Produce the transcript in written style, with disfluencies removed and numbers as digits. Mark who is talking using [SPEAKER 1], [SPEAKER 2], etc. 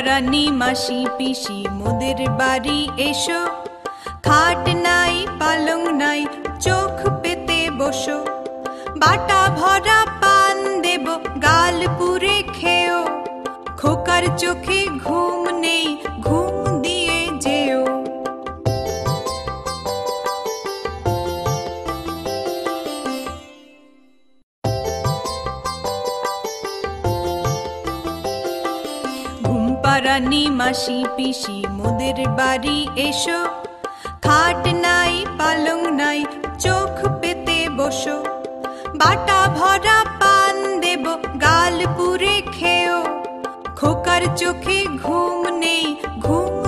[SPEAKER 1] রানী মাসি পিসি মোদের বাড়ি এসো, খাট নাই পালং নাই চোখ পেতে বসো, বাটা ভরা পান দেব গাল পুরে খেও, খোকার চোখে ঘুম নেই ঘুম দিয়ে যেও। রানী মাসি পিসি মোদের বাড়ি এসো, খাট নাই পালং নাই চোখ পেতে বসো, বাটা ভরা পান দেব গাল পুরে খেও, খোকার চোখে ঘুম নেই ঘুম